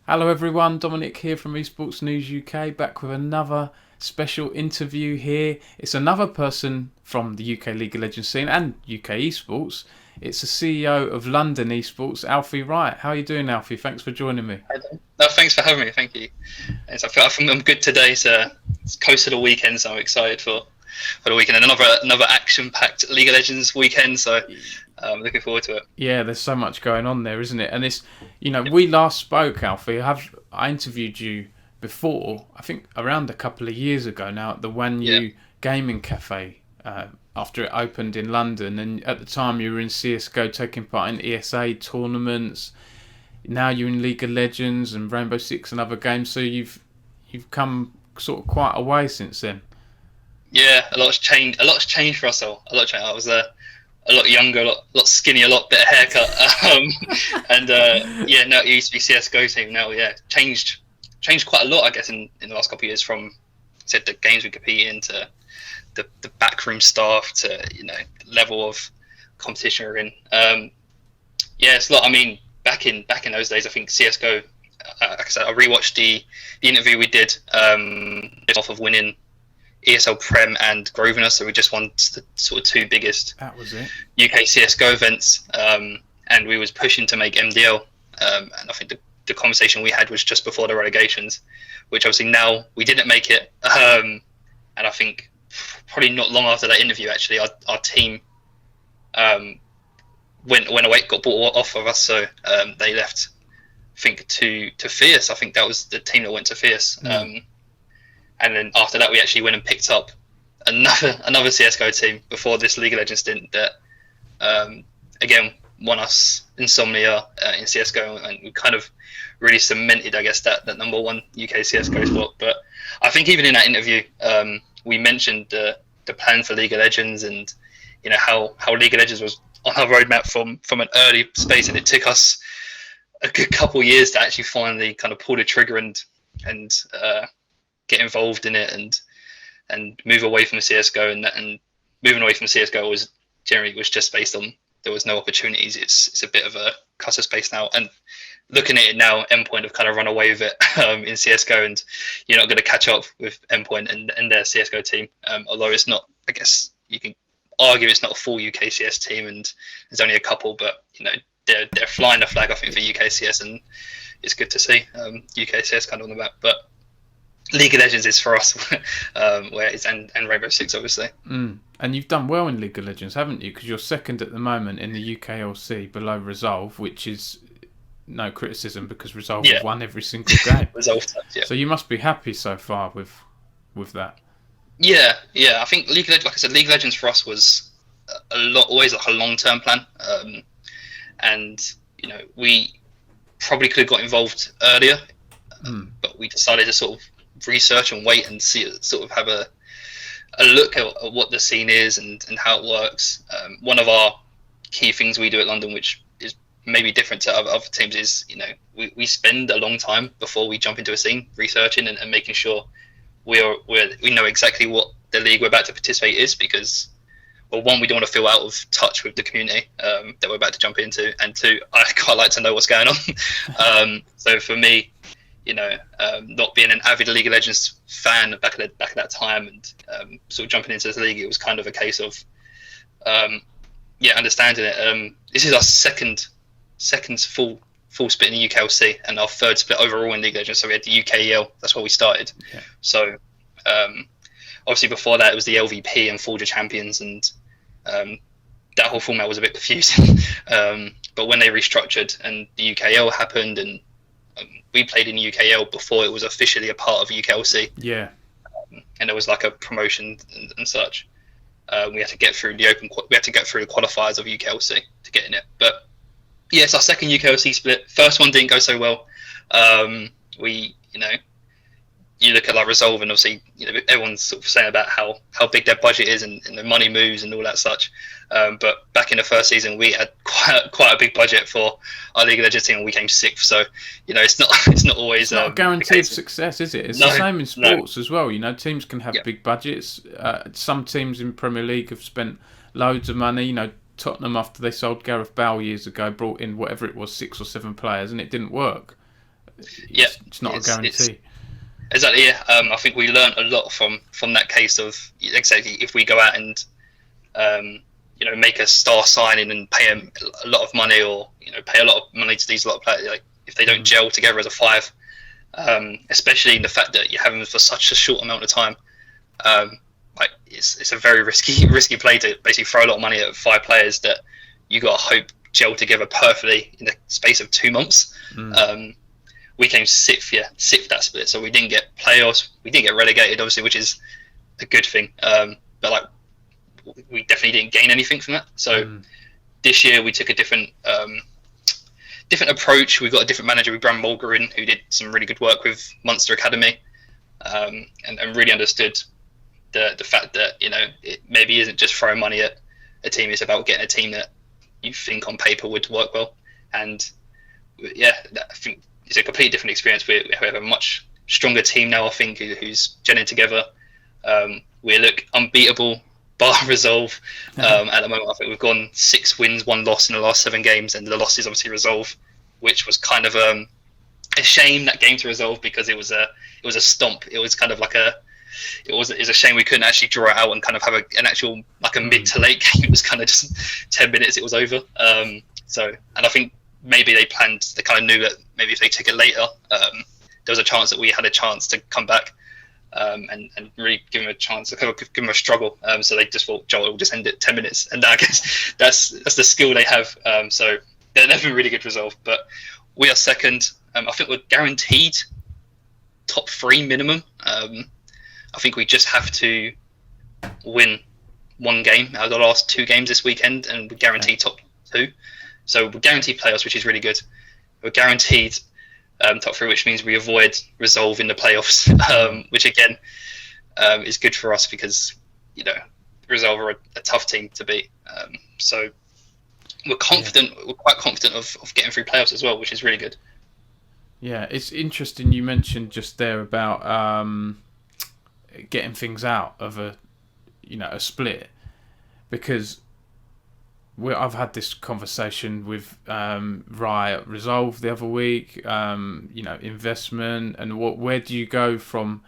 Hello everyone, Dominic here from Esports News UK, back with another special interview here. It's another person from the UK League of Legends scene and UK Esports. It's the CEO of London Esports, Alfie Wright. How are you doing, Alfie? Thanks for joining me. No, thanks for having me. Thank you. I think I'm good today. So it's close to the weekend, so I'm excited for the weekend. And another action-packed League of Legends weekend. So I'm looking forward to it. Yeah, there's so much going on there, isn't it? And it's, we last spoke, Alfie. I interviewed you before, I think around a couple of years ago now, at the Wanyu Gaming Cafe after it opened in London. And at the time, you were in CS:GO taking part in ESA tournaments. Now you're in League of Legends and Rainbow Six and other games. So you've come sort of quite a way since then. Yeah, a lot's changed. A lot's changed for us all. A lot changed. I was a lot younger, a lot skinnier, a lot better haircut. Now it used to be CS:GO team. Now, changed quite a lot, I guess, in the last couple of years. From the games we compete in to the backroom staff to level of competition we're in. It's a lot. I mean, back in those days, I think CS:GO. Like I said, I rewatched the interview we did off of winning ESL Prem and Grosvenor, so we just won the sort of two biggest UK CS:GO events, and we was pushing to make MDL, and I think the conversation we had was just before the relegations, which obviously now we didn't make it, and I think probably not long after that interview, actually, our team went away, got bought off of us, so they left, I think, to Fierce. I think that was the team that went to Fierce. And then after that, we actually went and picked up another CS:GO team before this League of Legends stint that, again, won us Insomnia in CS:GO, and we kind of really cemented, I guess, that number one UK CS:GO spot. But I think even in that interview, we mentioned the plan for League of Legends and how League of Legends was on our roadmap from an early space, and it took us a good couple of years to actually finally kind of pull the trigger and get involved in it and move away from CS:GO, and moving away from CS:GO was just based on there was no opportunities. It's a bit of a cluster space now, and looking at it now, Endpoint have kind of run away with it in CS:GO, and you're not going to catch up with Endpoint and their CS:GO team. Although it's not, I guess you can argue it's not a full UK CS team, and there's only a couple, but they're flying the flag, I think, for UK CS, and it's good to see UK CS kind of on the map. But League of Legends is for us, where it's and Rainbow Six, obviously. And you've done well in League of Legends, haven't you? Because you're second at the moment in the UKLC, below Resolve, which is no criticism because Resolve have won every single game. Resolve, So you must be happy so far with that. Yeah. I think League of Legends, like I said, League of Legends for us was always like a long-term plan, and we probably could have got involved earlier, but we decided to sort of research and wait and see, sort of have a look at what the scene is and how it works. One of our key things we do at London, which is maybe different to other teams, is we spend a long time before we jump into a scene researching and making sure we know exactly what the league we're about to participate is, because, well, one, we don't want to feel out of touch with the community that we're about to jump into, and two, I quite like to know what's going on. So for me, not being an avid League of Legends fan back at that time, and sort of jumping into this league, it was kind of a case of understanding it. This is our second full split in the UKLC, and our third split overall in League of Legends. So we had the UKEL, that's where we started. Yeah. So obviously before that it was the LVP and Forger Champions, and that whole format was a bit confusing. But when they restructured and the UKL happened, and we played in UKL before it was officially a part of UKLC. Yeah. And there was like a promotion and such. We had to get through the qualifiers of UKLC to get in it. But yeah, it's our second UKLC split. First one didn't go so well. You look at like Resolve, and obviously everyone's sort of saying about how big their budget is and the money moves and all that such. But back in the first season, we had quite a big budget for our League of Legends team, and we came sixth. So it's not always not a guaranteed success, is it? It's the same in sports as well. Teams can have big budgets. Some teams in Premier League have spent loads of money. Tottenham, after they sold Gareth Bale years ago, brought in whatever it was, 6 or 7 players, and it didn't work. it's not a guarantee. Exactly. Yeah. I think we learned a lot from that case of exactly if we go out and make a star signing and pay them a lot of money, or pay a lot of money to these lot of players, like if they don't gel together as a five, especially in the fact that you have them for such a short amount of time, like it's a very risky play to basically throw a lot of money at 5 players that you got to hope gel together perfectly in the space of 2 months. We came sixth that split, so we didn't get playoffs, we didn't get relegated, obviously, which is a good thing. But like, we definitely didn't gain anything from that. So this year we took a different approach. We got a different manager with Bram Mulger in, who did some really good work with Munster Academy, and really understood the fact that it maybe isn't just throwing money at a team. It's about getting a team that you think on paper would work well. And yeah, I think it's a completely different experience. We have a much stronger team now, I think, who's gelling together. We look unbeatable bar Resolve. At the moment, I think we've gone 6 wins, 1 loss in the last 7 games, and the loss is obviously Resolve, which was kind of a shame, that game to Resolve, because it was a stomp. It was kind of like it's a shame we couldn't actually draw it out and kind of have an actual like a mid to late game. It was kind of just 10 minutes, it was over. And I think maybe they kind of knew that maybe if they took it later, there was a chance that we had a chance to come back, and really give them a chance, give them a struggle. So they just thought, Joel will just end it 10 minutes, and I guess that's the skill they have. So they've been really good Resolve, but we are second. I think we're guaranteed top 3 minimum. I think we just have to win 1 game out of the last 2 games this weekend, and we're guaranteed top 2. So we're guaranteed playoffs, which is really good. We're guaranteed top 3, which means we avoid Resolve in the playoffs, which again is good for us, because Resolve are a tough team to beat. So we're confident. We're quite confident of getting through playoffs as well, which is really good. Yeah, it's interesting you mentioned just there about getting things out of a split, because I've had this conversation with Riot Resolve the other week. Investment and where do you go from?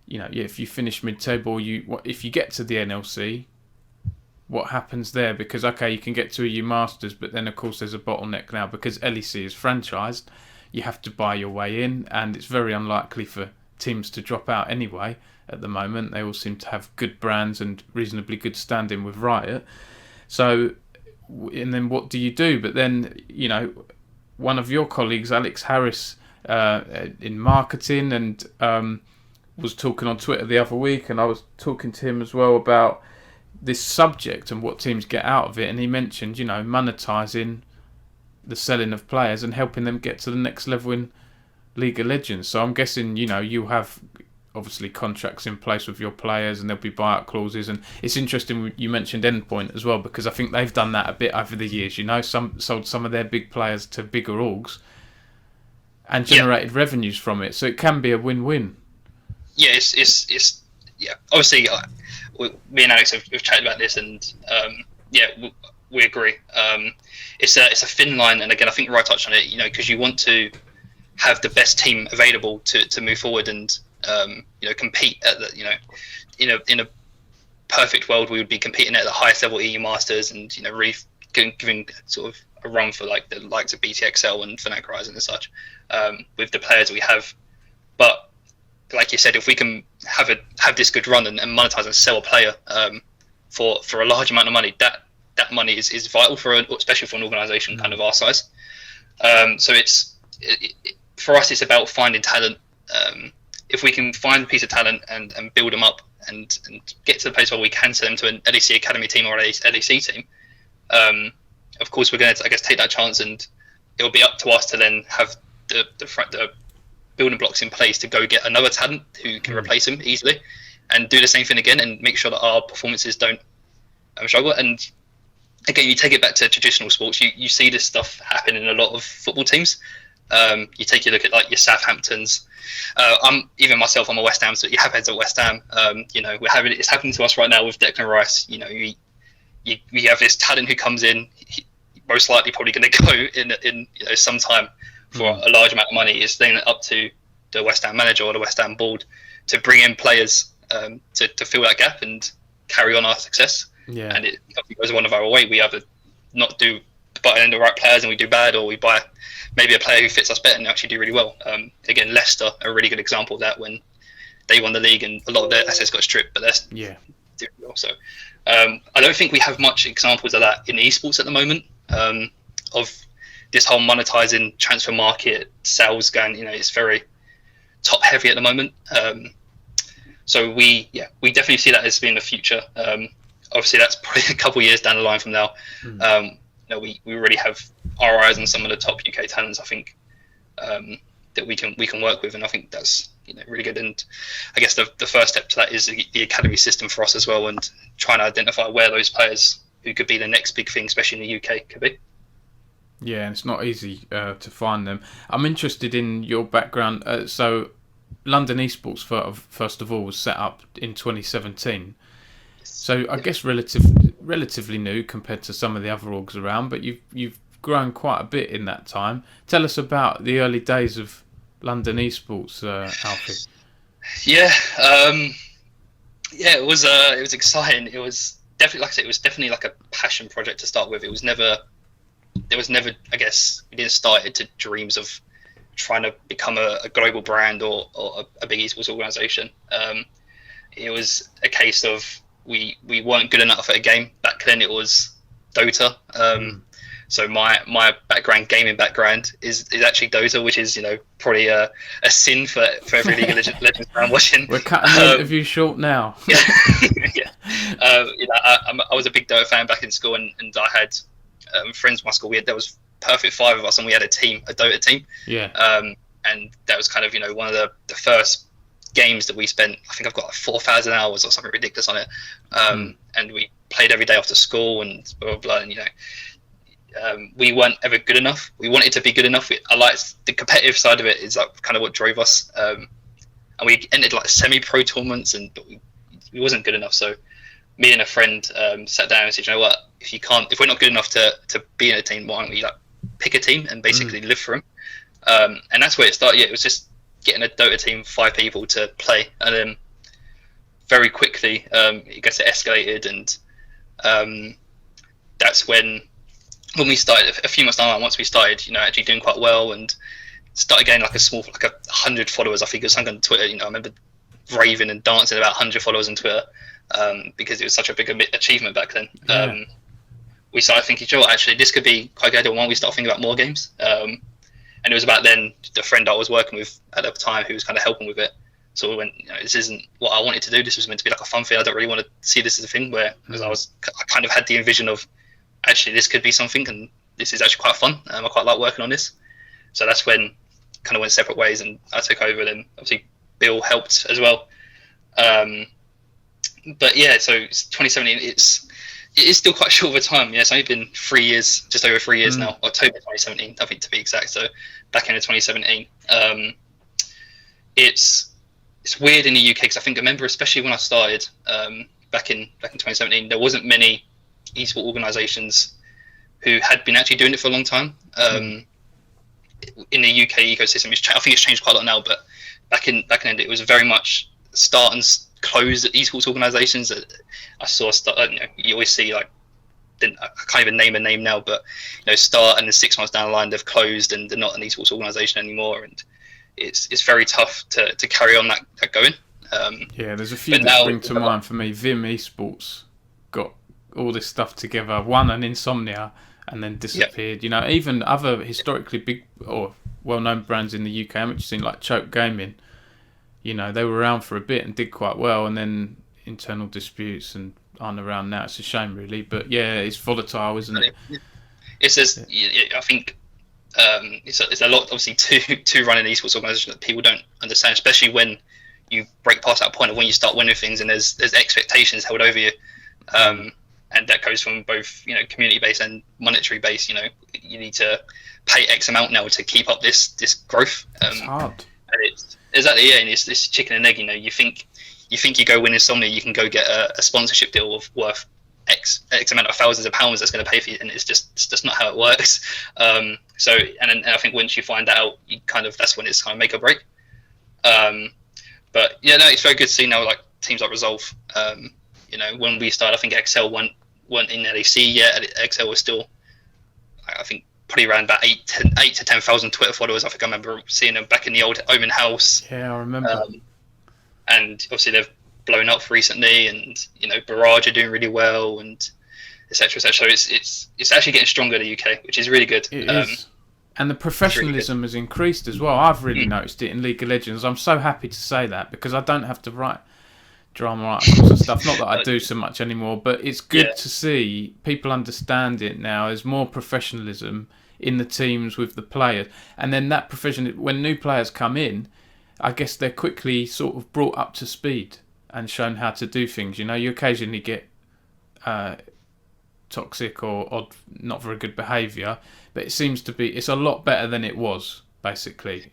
If you finish mid-table, if you get to the NLC, what happens there? Because you can get to a U Masters, but then of course there's a bottleneck now because LEC is franchised. You have to buy your way in, and it's very unlikely for teams to drop out anyway. At the moment, they all seem to have good brands and reasonably good standing with Riot. So, and then what do you do? But then, one of your colleagues, Alex Harris, in marketing, and was talking on Twitter the other week, and I was talking to him as well about this subject and what teams get out of it. And he mentioned, monetising the selling of players and helping them get to the next level in League of Legends. So I'm guessing, you have obviously contracts in place with your players, and there'll be buyout clauses. And it's interesting you mentioned Endpoint as well, because I think they've done that a bit over the years. Sold some of their big players to bigger orgs and generated revenues from it. So it can be a win-win. Yeah, it's obviously, me and Alex have chatted about this, and we agree. It's a thin line, and again, I think Ryan touched on it. Because you want to have the best team available to move forward and compete at the in a perfect world, we would be competing at the highest level EU Masters, and really giving sort of a run for like the likes of BTXL and Fnatic Horizon and such, with the players we have. But like you said, if we can have this good run and monetize and sell a player for a large amount of money, that money is vital especially for an organization kind of our size. So for us, it's about finding talent. If we can find a piece of talent and build them up and get to the place where we can send them to an LEC Academy team or an LEC team, of course we're going to, I guess, take that chance, and it'll be up to us to then have the building blocks in place to go get another talent who can replace him easily, and do the same thing again, and make sure that our performances don't struggle. And again, you take it back to traditional sports, you see this stuff happen in a lot of football teams. You take a look at like your Southamptons. I'm a West Ham, so you have heads at West Ham. It's happening to us right now with Declan Rice. You have this talent who comes in, most likely probably going to go in some time for a large amount of money, it's then up to the West Ham manager or the West Ham board to bring in players to fill that gap and carry on our success. Yeah. And it goes one of our way. We either not do buy in the right players and we do bad, or we buy maybe a player who fits us better and actually do really well. Again, Leicester, a really good example of that, when they won the league and a lot of their assets got stripped, but they're doing well. So I don't think we have much examples of that in esports at the moment, of this whole monetizing transfer market, sales going, it's very top heavy at the moment. So we definitely see that as being the future. Obviously that's probably a couple of years down the line from now. We already have our eyes on some of the top UK talents, I think, that we can work with, and I think that's really good. And I guess the first step to that is the academy system for us as well, and trying to identify where those players who could be the next big thing, especially in the UK, could be. Yeah, and it's not easy to find them. I'm interested in your background. So London Esports, first of all, was set up in 2017. So I guess relatively new compared to some of the other orgs around, but you've grown quite a bit in that time. Tell us about the early days of London Esports, Alfie. It was exciting. It was definitely, like I said, it was definitely like a passion project to start with. There was never, I guess, we didn't start it to dreams of trying to become a global brand or a big esports organization. It was a case of we weren't good enough at a game. Back then it was Dota. So my gaming background is actually Dota, which is probably a sin for every League of Legends fan watching. We're cutting the interview short now. I was a big Dota fan back in school, and I had friends in my school. There was perfect 5 of us, and we had a Dota team. And that was kind of one of the first games that we spent. I think I've got like 4,000 hours or something ridiculous on it. And we played every day after school and blah blah blah. And we weren't ever good enough. We wanted to be good enough. I liked the competitive side of it. Is like kind of what drove us. And we entered like semi-pro tournaments, but we wasn't good enough. So me and a friend sat down and said, you know what? If we're not good enough to be in a team, why don't we pick a team and basically live for them? And that's where it started. It was just getting a Dota team, 5 people to play, and then very quickly it escalated, and that's when we started. A few months down, once we started, actually doing quite well, and started getting like 100 followers. I think it was something on Twitter. I remember raving and dancing about 100 followers on Twitter because it was such a big achievement back then. Yeah. We started thinking, actually, this could be quite good. Why don't we start thinking about more games? And it was about then the friend I was working with at the time who was kind of helping with it. So we went, this isn't what I wanted to do. This was meant to be like a fun thing. I don't really want to see this as a thing because I kind of had the envision of actually this could be something, and this is actually quite fun. I quite like working on this. So that's when kind of went separate ways, and I took over. And obviously Bill helped as well. But yeah, so it's 2017. It is still quite short of a time. Yeah, it's only been 3 years, just over 3 years now. October 2017, I think, to be exact. So back in 2017. It's weird in the UK because I remember, especially when I started back in 2017, there wasn't many esports organisations who had been actually doing it for a long time. In the UK ecosystem, I think it's changed quite a lot now. But back in it was very much start and close esports organisations that I saw. You always see I can't even name a name now, but start and then 6 months down the line they've closed and they're not an esports organisation anymore, and it's very tough to carry on that going. There's a few that spring to mind for me. Vim Esports got all this stuff together, won an Insomnia, and then disappeared. Even other historically big or well-known brands in the UK amateur scene like Choke Gaming, they were around for a bit and did quite well, and then internal disputes and aren't around now. It's a shame, really, but yeah, it's volatile, isn't it? It's just, I think it's a lot, obviously, to run an esports organisation that people don't understand, especially when you break past that point of when you start winning things and there's expectations held over you, and that goes from both community based and monetary based. You need to pay X amount now to keep up this growth. It's hard. And it's exactly, and it's this chicken and egg. You think you go win Insomnia, you can go get a sponsorship deal worth X amount of thousands of pounds that's going to pay for you, and it's just not how it works. So and I think once you find that out, you that's when it's kind of make or break. But yeah, no, it's very good to see now like teams like Resolve. When we started, I think Excel weren't in LEC yet. Excel was still, I think, probably around about 8 to 10,000 Twitter followers. I think I remember seeing them back in the old Omen House. Yeah, I remember. And obviously they've blown up recently, and Barrage are doing really well, and etc. So it's actually getting stronger in the UK, which is really good. It is. And the professionalism has increased as well. I've really noticed it in League of Legends. I'm so happy to say that, because I don't have to write drama articles and stuff. Not that I do so much anymore, but it's good to see people understand it now. There's more professionalism in the teams with the players. And then that when new players come in, I guess they're quickly sort of brought up to speed and shown how to do things. You occasionally get toxic or odd, not very good behaviour, but it seems to be, it's a lot better than it was, basically.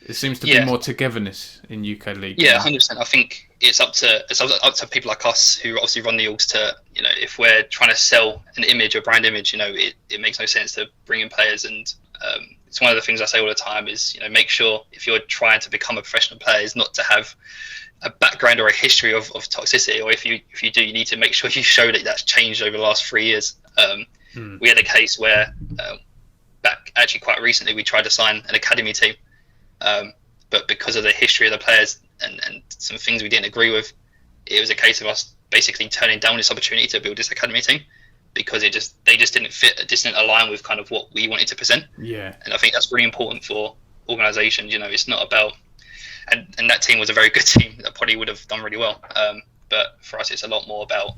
It seems to be more togetherness in UK League. Yeah, 100%. I think it's up to people like us who obviously run the orgs to, if we're trying to sell an image, a brand image, it makes no sense to bring in players. And it's one of the things I say all the time is, make sure if you're trying to become a professional player is not to have a background or a history of toxicity, or if you do, you need to make sure you show that that's changed over the last 3 years. We had a case where back actually quite recently we tried to sign an academy team, but because of the history of the players and some things we didn't agree with, it was a case of us basically turning down this opportunity to build this academy team, because they just didn't fit, it didn't align with kind of what we wanted to present. Yeah. And I think that's really important for organisations. It's not about, and that team was a very good team that probably would have done really well. But for us, it's a lot more about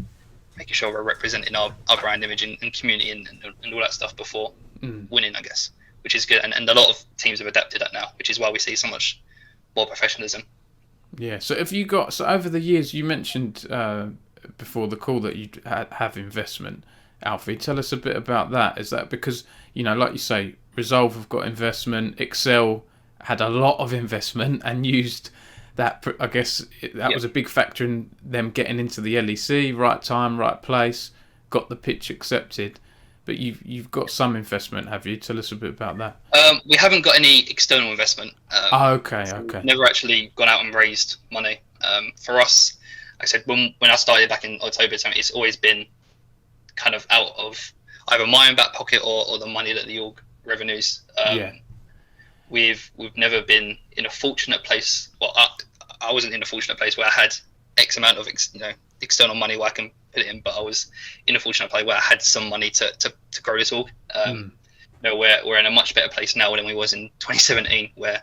making sure we're representing our brand image and community and all that stuff before winning, I guess, which is good. And a lot of teams have adapted that now, which is why we see so much more professionalism. Yeah. So over the years, you mentioned before the call that you have investment. Alfie, tell us a bit about that. Is that because, like you say, Resolve have got investment, Excel had a lot of investment and used that, I guess that was a big factor in them getting into the LEC, right time, right place, got the pitch accepted. But you've got some investment, have you? Tell us a bit about that. We haven't got any external investment. Okay. Never actually gone out and raised money. For us, like I said, when I started back in October, it's always been kind of out of either my own back pocket or the money that the org revenues. We've never been in a fortunate place. Well, I wasn't in a fortunate place where I had X amount of external money where I can put it in, but I was in a fortunate place where I had some money to grow this org. We're in a much better place now than we was in 2017, where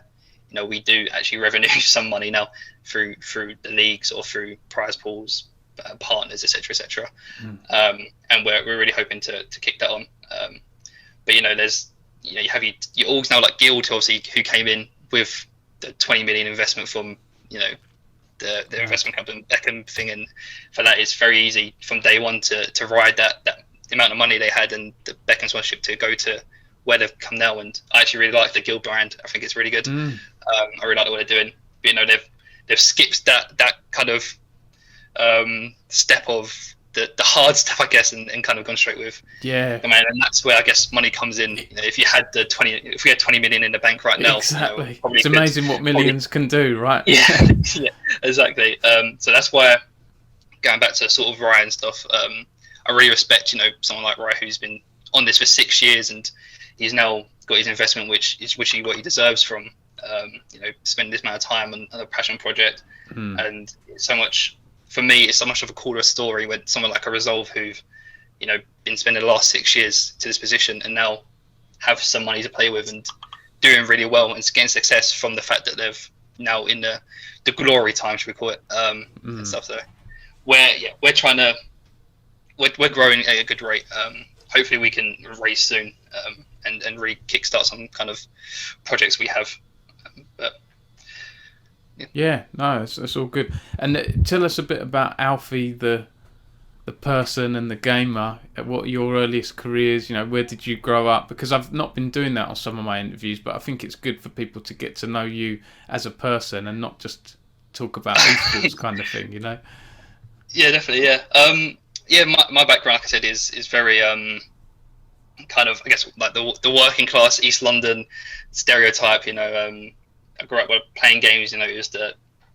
we do actually revenue some money now through the leagues or through prize pools, partners, etc. And we're really hoping to kick that on. But there's you have your orgs now like Guild, obviously, who came in with the 20 million investment from the investment company Beckham thing, and for that it's very easy from day one to ride that the amount of money they had and the Beckham sponsorship to go to where they've come now. And I actually really like the Guild brand. I think it's really good. I really like what they're doing. But, they've skipped that kind of step of the hard stuff, I guess, and kind of gone straight with the man. And that's where I guess money comes in. If we had 20 million in the bank right now, exactly. It's amazing what millions can do, right? Yeah, exactly. So that's why, going back to sort of Ryan stuff, I really respect someone like Ryan who's been on this for 6 years, and he's now got his investment, which is what he deserves from spending this amount of time on a passion project. And so much. For me, it's so much of a cooler story when someone like a Resolve who've, been spending the last 6 years to this position and now have some money to play with and doing really well and getting success from the fact that they've now in the glory time, should we call it, and stuff. So we're trying to, we're growing at a good rate. Hopefully we can raise soon and really kickstart some kind of projects we have. It's all good. And tell us a bit about Alfie, the person and the gamer. What your earliest careers? Where did you grow up? Because I've not been doing that on some of my interviews, but I think it's good for people to get to know you as a person and not just talk about esports kind of thing. Yeah, definitely. Yeah. yeah, my background, like I said, is very kind of, I guess, like the working class East London stereotype. I grew up playing games. It was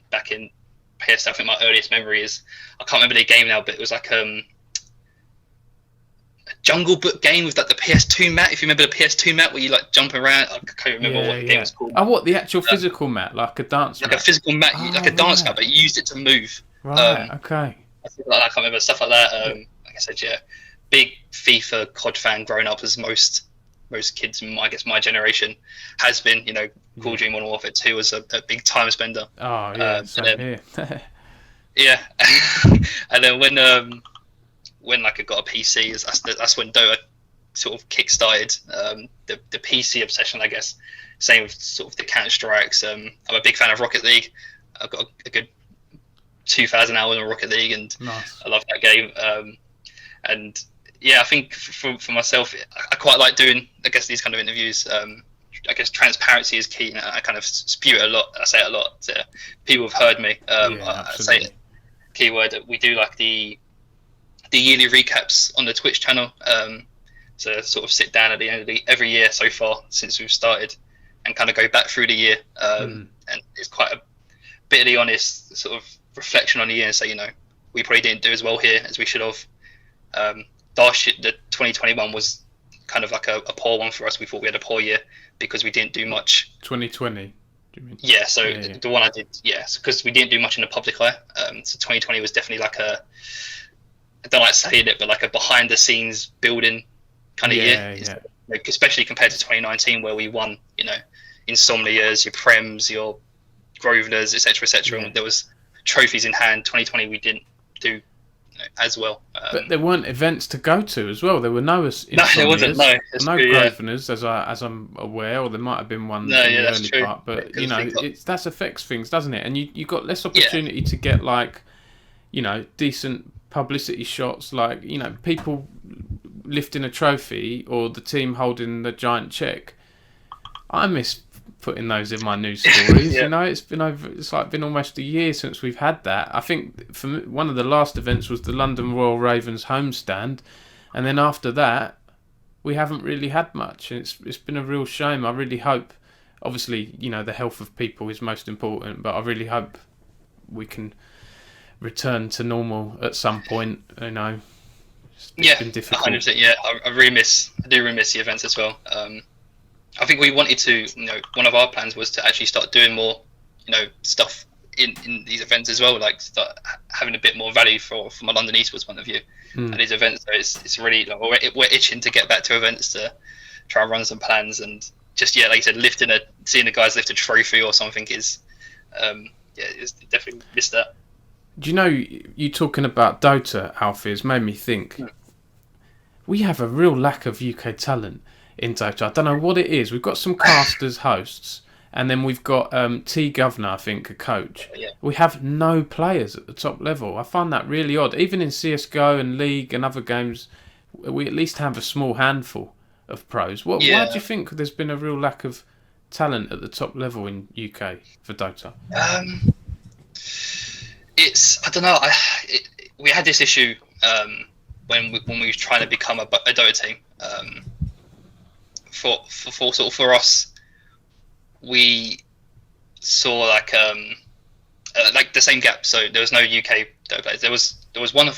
back in PS. I think my earliest memory is, I can't remember the game now, but it was like a Jungle Book game with like the PS2 mat. If you remember the PS2 mat where you like jump around, I can't remember what the game was called. Oh, what, the actual physical mat, like a dance like mat? a physical mat, like a dance mat, but you used it to move. Right. Okay. I can't remember stuff like that. Like I said, yeah, big FIFA COD fan growing up, as most kids in my generation has been. Call of Duty Modern Warfare 2 was a big time spender. Oh yeah, same here. Yeah, and then when like I got a PC, that's when Dota sort of kick-started the PC obsession, I guess. Same with sort of the Counter-Strikes. I'm a big fan of Rocket League. I've got a good 2,000 hours on Rocket League, and nice. I love that game. And yeah, I think for myself, I quite like doing, I guess, these kind of interviews. I guess transparency is key, and I kind of spew it a lot. I say it a lot. People have heard me. I say it, keyword. We do like the yearly recaps on the Twitch channel. To sort of sit down at the end of every year so far since we've started, and kind of go back through the year. And it's quite a bitterly honest sort of reflection on the year, and say, we probably didn't do as well here as we should have. The 2021 was kind of like a poor one for us. We thought we had a poor year because we didn't do much. 2020, do you mean? Yeah, so the one I did, yes, because we didn't do much in the public eye. So 2020 was definitely like I don't like saying it, but like a behind the scenes building kind of year. Yeah. Like, especially compared to 2019, where we won, Insomnias, your Prems, your Grosvenors, etc., and there was trophies in hand. 2020 we didn't do as well. But there weren't events to go to as well. There were no Insomnias, no, there wasn't. No Grosvenors, as I'm aware, or there might have been one in the early true. part. But that affects things, doesn't it? And you got less opportunity to get like, decent publicity shots, like people lifting a trophy or the team holding the giant check. I miss putting those in my news stories. It's been almost a year since we've had that. I think for me, one of the last events was the London Royal Ravens homestand, and then after that we haven't really had much. It's been a real shame. I really hope, obviously, the health of people is most important, but I really hope we can return to normal at some point. It's been difficult. 100%. Yeah, I do remiss the events as well. I think we wanted to, one of our plans was to actually start doing more, stuff in these events as well, like start having a bit more value from a London Esports point of view at these events. So it's really, like, we're itching to get back to events to try and run some plans, and just, like you said, seeing the guys lift a trophy or something is, it's definitely missed that. Do you talking about Dota, Alfie, has made me think we have a real lack of UK talent in Dota. I don't know what it is. We've got some casters, hosts, and then we've got T Governor, I think, a coach. We have no players at the top level. I find that really odd. Even in CSGO and League and other games, we at least have a small handful of pros. Why do you think there's been a real lack of talent at the top level in UK for Dota? I don't know. We had this issue when we were trying to become a Dota team. For us, we saw like the same gap. So there was no UK Dota players. There was one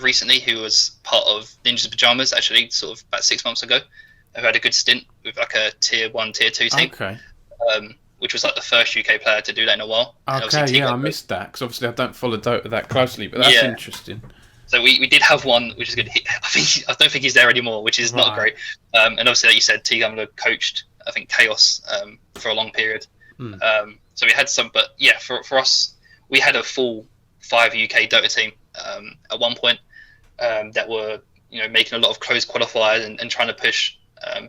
recently who was part of Ninjas Pajamas, actually, sort of about 6 months ago, who had a good stint with like a tier 1, tier 2 team. Okay. Which was like the first UK player to do that in a while. Okay, I missed that because obviously I don't follow Dota that closely, but that's interesting. So we did have one, which is good. I don't think he's there anymore, which is not great. And obviously, like you said, T Governor coached, I think, Chaos for a long period. So we had some, but yeah, for us, we had a full 5 UK Dota team at one point that were making a lot of close qualifiers and trying to push,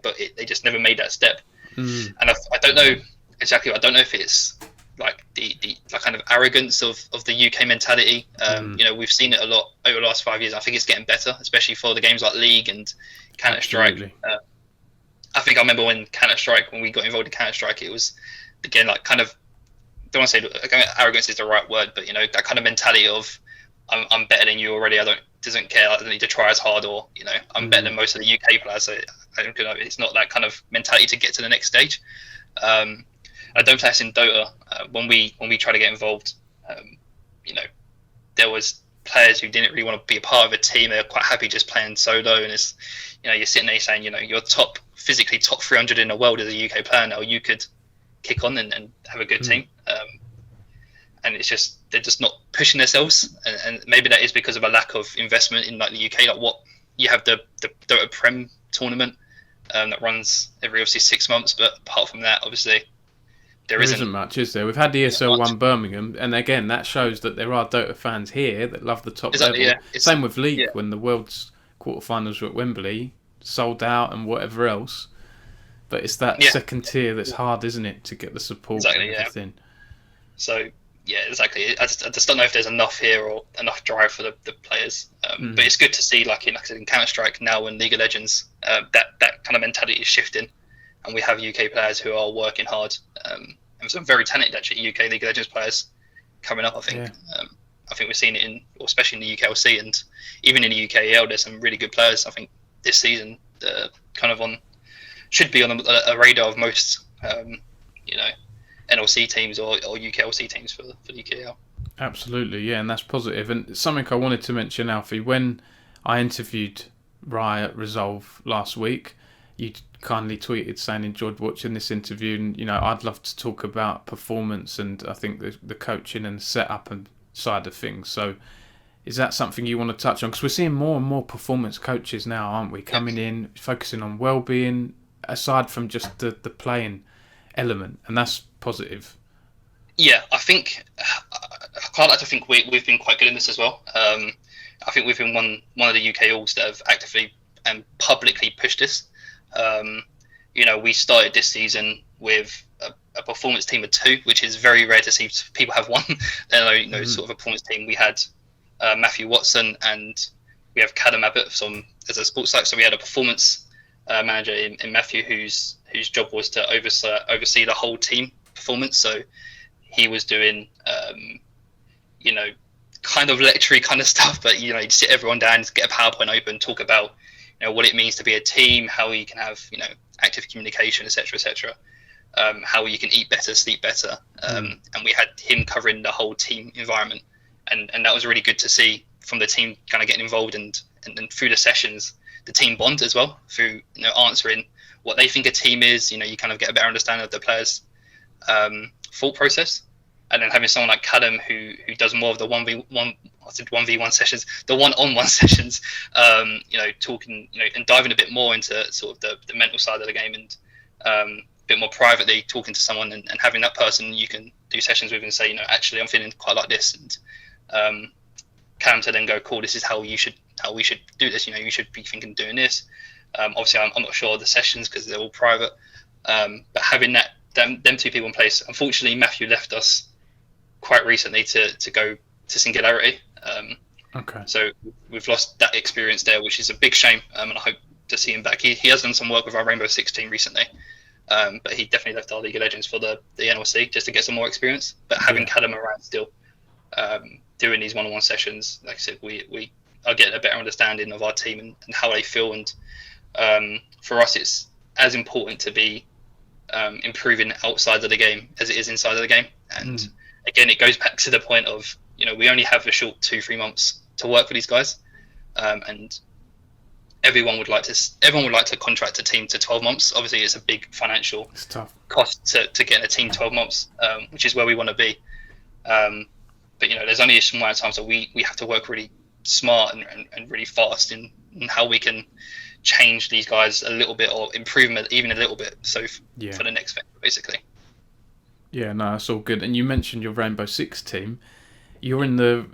but they just never made that step. And I don't know exactly. I don't know if it's like the kind of arrogance of the UK mentality. We've seen it a lot over the last 5 years. I think it's getting better, especially for the games like League and Counter-Strike. I think I remember when we got involved in Counter-Strike, it was, again, like kind of, don't want to say arrogance is the right word, but that kind of mentality of I'm better than you already. I doesn't care. I don't need to try as hard, or I'm better than most of the UK players. So it's not that kind of mentality to get to the next stage. I don't play this in Dota. When we try to get involved, there was players who didn't really want to be a part of a team. They were quite happy just playing solo, and it's you're sitting there saying you're physically top 300 in the world as a UK player now. You could kick on and have a good team, and it's just they're just not pushing themselves, and maybe that is because of a lack of investment in like the UK. Like what you have the Dota Prem tournament that runs every obviously 6 months, but apart from that, obviously. There isn't much, is there? We've had the ESL One Birmingham, and again, that shows that there are Dota fans here that love the top level. Yeah. Same with League, when the World's quarterfinals were at Wembley, sold out and whatever else. But it's that second tier that's hard, isn't it, to get the support and everything. So, exactly. I just don't know if there's enough here or enough drive for the players. But it's good to see, like I said, in Counter-Strike now and League of Legends, that kind of mentality is shifting. And we have UK players who are working hard, and some very talented actually UK League of Legends players coming up. I think I think we're seeing it especially in the UKLC and even in the UKEL. There's some really good players. I think this season should be on a radar of most NLC teams or UKLC teams for the UKEL. Absolutely, yeah, and that's positive. And something I wanted to mention, Alfie, when I interviewed Riot Resolve last week, you kindly tweeted saying enjoyed watching this interview, and I'd love to talk about performance and I think the coaching and setup and side of things. So is that something you want to touch on? Because we're seeing more and more performance coaches now, aren't we, coming in focusing on well-being aside from just the playing element, and that's positive. I think I quite like to think we've been quite good in this as well. I think we've been one of the UK Alls that have actively and publicly pushed this. We started this season with a performance team of 2, which is very rare to see people have one. Sort of a performance team. We had Matthew Watson and we have Kadam Abbott as a sports psych. So we had a performance manager in Matthew whose job was to oversee the whole team performance. So he was doing kind of lecture kind of stuff, but you'd sit everyone down, get a PowerPoint open, talk about what it means to be a team, how you can have active communication, etc., how you can eat better, sleep better, and we had him covering the whole team environment, and that was really good to see from the team kind of getting involved and through the sessions, the team bond as well through answering what they think a team is. You kind of get a better understanding of the players' thought process, and then having someone like Kadam who does more of the 1v1 sessions, the one-on-one sessions, talking, and diving a bit more into sort of the mental side of the game and a bit more privately talking to someone and having that person you can do sessions with and say, actually I'm feeling quite like this, and Cam to then go, cool, this is how we should do this. You should be thinking doing this. Obviously, I'm not sure of the sessions because they're all private, but having them 2 people in place. Unfortunately, Matthew left us quite recently to go to Singularity. So we've lost that experience there, which is a big shame, and I hope to see him back. He has done some work with our Rainbow Six team recently, but he definitely left our League of Legends for the NLC just to get some more experience. But having Kadam around still, doing these one-on-one sessions, like I said, we are getting a better understanding of our team and how they feel, and for us it's as important to be improving outside of the game as it is inside of the game. And again, it goes back to the point of we only have a short 2-3 months to work with these guys, and everyone would like to contract a team to 12 months. Obviously, it's a big financial cost to get a team 12 months, which is where we want to be. But there's only a small amount of time, so we have to work really smart and really fast in how we can change these guys a little bit or improve them even a little bit. So for the next venture, basically. Yeah, no, that's all good. And you mentioned your Rainbow Six team. You're in the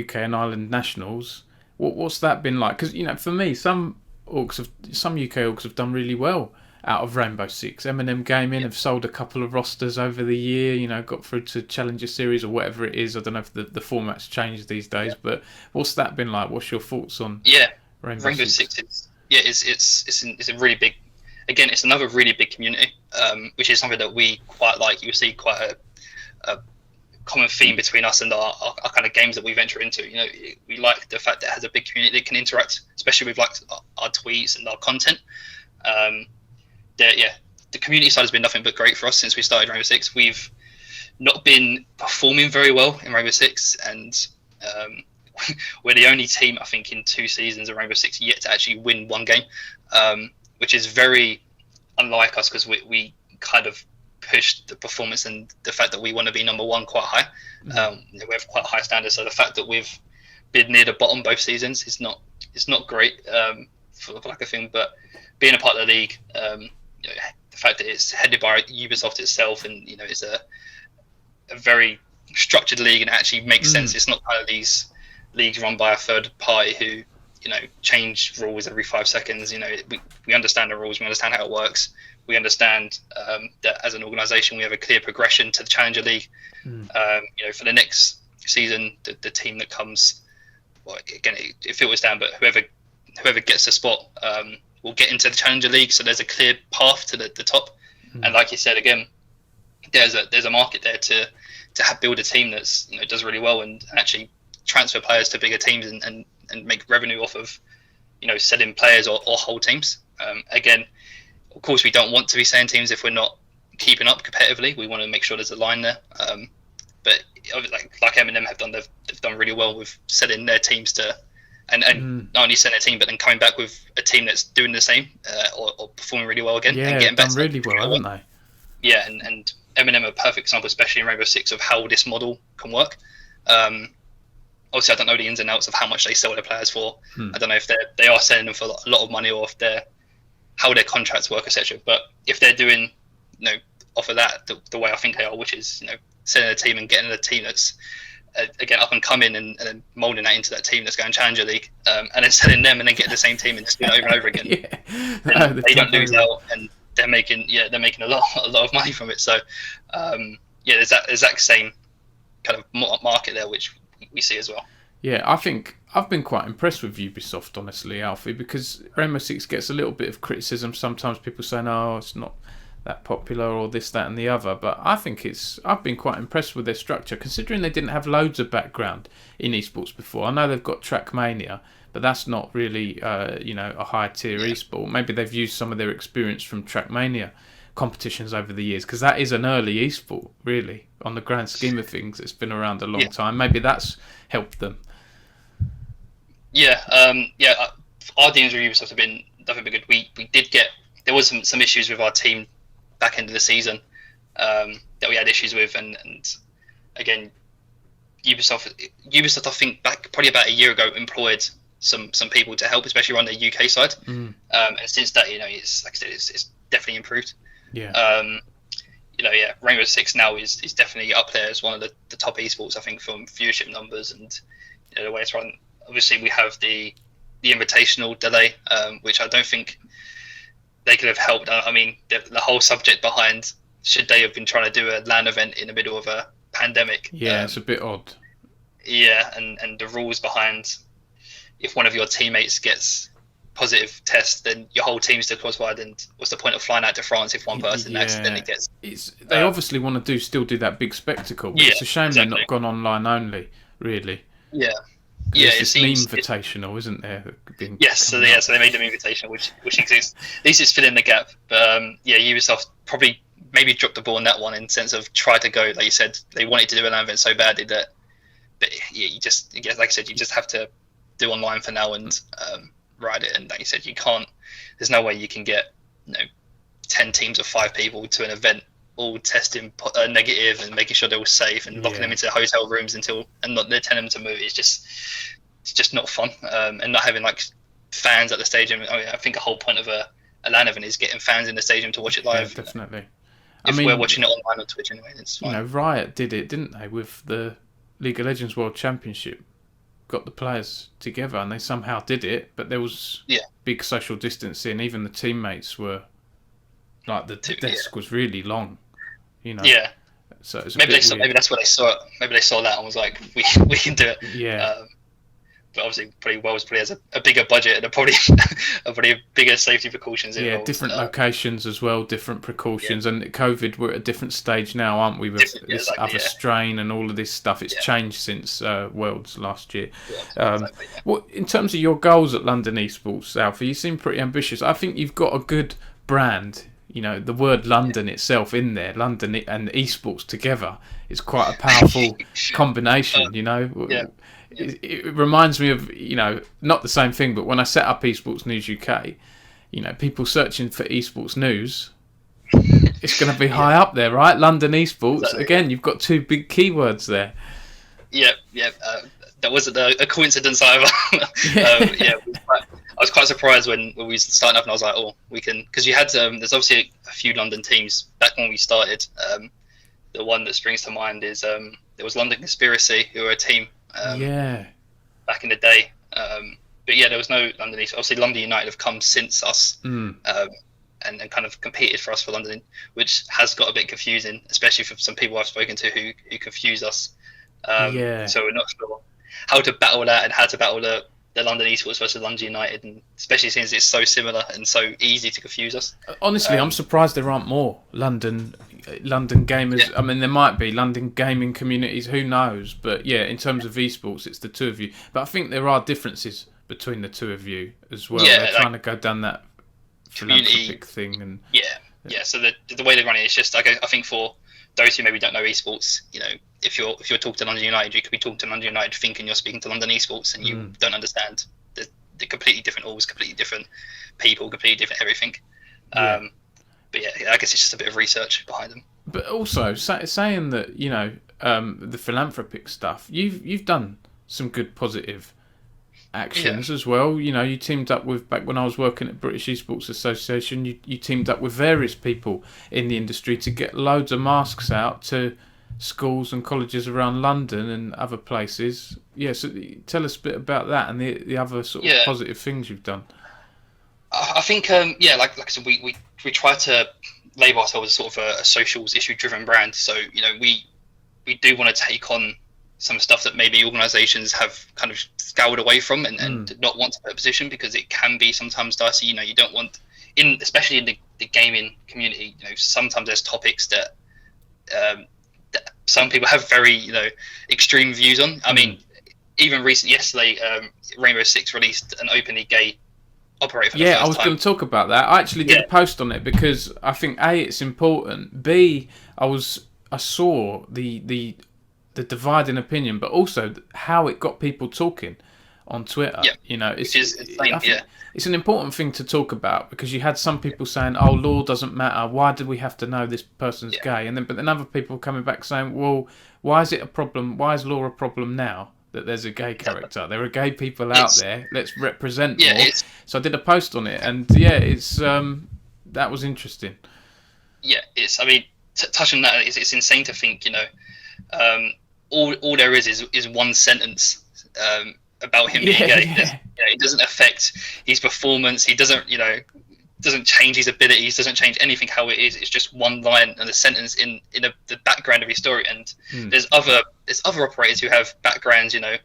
UK and Ireland Nationals. What's that been like? Because for me, some UK orgs have done really well out of Rainbow Six. M&M Gaming have sold a couple of rosters over the year. Got through to Challenger Series or whatever it is. I don't know if the format's changed these days, but what's that been like? What's your thoughts on Rainbow Six? It's a really big. Again, it's another really big community, which is something that we quite like. You see quite a common theme between us and our kind of games that we venture into. You know, we like the fact that it has a big community that can interact, especially with like our tweets and our content. The community side has been nothing but great for us since we started Rainbow Six. We've not been performing very well in Rainbow Six, and we're the only team, I think, in 2 seasons of Rainbow Six yet to actually win one game, which is very unlike us, because we kind of pushed the performance and the fact that we want to be number one quite high. We have quite high standards, so the fact that we've been near the bottom both seasons is not great for like a thing. But being a part of the league, you know, the fact that it's headed by Ubisoft itself, and you know, it's a very structured league, and it actually makes sense. It's not kind of these leagues run by a third party who, you know, change rules every 5 seconds. You know, we understand the rules, we understand how it works. We understand that as an organisation, we have a clear progression to the Challenger League. You know, for the next season, the team that comes, well, again, it filters down, but whoever gets the spot will get into the Challenger League. So there's a clear path to the top. And like you said, again, there's a market there to build a team that's, you know, does really well and actually transfer players to bigger teams and make revenue off of, you know, selling players or whole teams. Again, of course, we don't want to be selling teams if we're not keeping up competitively. We want to make sure there's a line there. But like Eminem have done, they've done really well with selling their teams to, and not only selling their team, but then coming back with a team that's doing the same or performing really well again. Yeah, and getting done better. really well, haven't they? Yeah, and Eminem are a perfect example, especially in Rainbow Six, of how this model can work. Obviously, I don't know the ins and outs of how much they sell their players for. I don't know if they are selling them for a lot of money, or if how their contracts work, etc. But if they're doing, you know, off of that the way I think they are, which is, you know, selling a team and getting a team that's again up and coming and then molding that into that team that's going Challenger League, and then selling them and then getting the same team and just doing it over and over again. And they don't lose out, and they're making a lot of money from it. So there's that exact same kind of market there, which we see as well. Yeah, I think I've been quite impressed with Ubisoft, honestly, Alfie, because Rainbow Six gets a little bit of criticism. Sometimes people say, no, it's not that popular, or this, that and the other. But I think I've been quite impressed with their structure, considering they didn't have loads of background in esports before. I know they've got Trackmania, but that's not really, a high-tier esport. Maybe they've used some of their experience from Trackmania competitions over the years, because that is an early esport, really. On the grand scheme of things, it's been around a long time. Maybe that's helped them. Our dealings with Ubisoft have been nothing but good. We did there was some issues with our team back end of the season that we had issues with, and again, Ubisoft I think back probably about a year ago employed some people to help, especially on the UK side, and since that, you know, it's like I said, it's definitely improved. Rainbow Six now is definitely up there as one of the top esports, I think, from viewership numbers and, you know, the way it's run. Obviously, we have the invitational delay, which I don't think they could have helped. I mean, the whole subject behind, should they have been trying to do a LAN event in the middle of a pandemic? Yeah, it's a bit odd. Yeah, and the rules behind, if one of your teammates gets positive test, then your whole team's disqualified, and what's the point of flying out to France if one person accidentally gets... They obviously want to still do that big spectacle, but it's a shame they've not gone online only, really. Yeah. It's an invitational, isn't there? So they made them invitational, which exists. At least it's filling the gap. But Ubisoft probably maybe dropped the ball on that one, in the sense of try to go, like you said, they wanted to do an event so badly that, but yeah, like I said, you just have to do online for now and ride it. And like you said, you can't. There's no way you can get 10 teams of 5 people to an event, all testing negative and making sure they're all safe and locking them into hotel rooms and not they're telling them to move. It's just not fun, and not having like fans at the stadium. I think the whole point of a LAN event is getting fans in the stadium to watch it live. Yeah, definitely. If we're watching it online on Twitch anyway, it's fine. Riot did it, didn't they, with the League of Legends World Championship? Got the players together and they somehow did it, but there was big social distancing. Even the teammates were like, the desk was really long. Yeah. So it's maybe that's what they saw. Maybe they saw that and was like, we can do it. Yeah. but obviously probably Wales probably has a bigger budget and probably bigger safety precautions involved. Yeah, different locations as well, different precautions, and COVID, we're at a different stage now, aren't we? With this other strain and all of this stuff, it's changed since Worlds last year. Well, in terms of your goals at London Esports, Alfie, you seem pretty ambitious. I think you've got a good brand. You know, the word London itself in there, London and esports together, is quite a powerful combination. You know. It reminds me of, you know, not the same thing, but when I set up Esports News UK, you know, people searching for esports news, it's going to be high up there, right? London Esports. Exactly. Again, you've got two big keywords there. That wasn't a coincidence either. I was quite surprised when we were starting up, and I was like, oh, we can, because you had there's obviously a few London teams back when we started. The one that springs to mind is there was London Conspiracy, who were a team. Back in the day, but there was no London East. Obviously, London United have come since us, and kind of competed for us for London, which has got a bit confusing, especially for some people I've spoken to who confuse us. So we're not sure how to battle that and how to battle the London Esports versus London United, and especially since it's so similar and so easy to confuse us. Honestly, I'm surprised there aren't more London gamers. I mean, there might be London gaming communities, who knows? But in terms of esports, it's the two of you. But I think there are differences between the two of you as well. They're trying to go down that philanthropic thing, and So the way they run it is just like, I think for those who maybe don't know esports, you know, if you're talking to London United, you could be talking to London United thinking you're speaking to London Esports, and you don't understand the completely different orgs, completely different people, completely different everything. But I guess it's just a bit of research behind them. But also saying that, you know, the philanthropic stuff, you've done some good positive actions as well. You know, you teamed up with, back when I was working at British Esports Association, you teamed up with various people in the industry to get loads of masks out to schools and colleges around London and other places. So tell us a bit about that and the other sort of positive things you've done. I think like I said, we try to label ourselves as sort of a socials issue driven brand. So, you know, we do want to take on some stuff that maybe organisations have kind of scoured away from and not want to put a position, because it can be sometimes dicey. You know, you don't want, especially in the gaming community, you know, sometimes there's topics that some people have very, you know, extreme views on. I mean, even yesterday, Rainbow Six released an openly gay operator for the first I was going to talk about that. I actually did a post on it because I think A, it's important. B, I saw the dividing opinion, but also how it got people talking on Twitter. You know, it's it's an important thing to talk about, because you had some people saying, "Oh, law doesn't matter. Why do we have to know this person's gay?" But then other people coming back saying, "Well, why is it a problem? Why is law a problem now that there's a gay character? There are gay people out there. Let's represent more." So I did a post on it, and it's that was interesting. I mean, touching that, it's insane to think, you know, all there is one sentence about him being gay. You know, it doesn't affect his performance. He doesn't, you know, doesn't change his abilities, doesn't change anything how it is. It's just one line and a sentence in the background of his story. And there's other operators who have backgrounds, you know,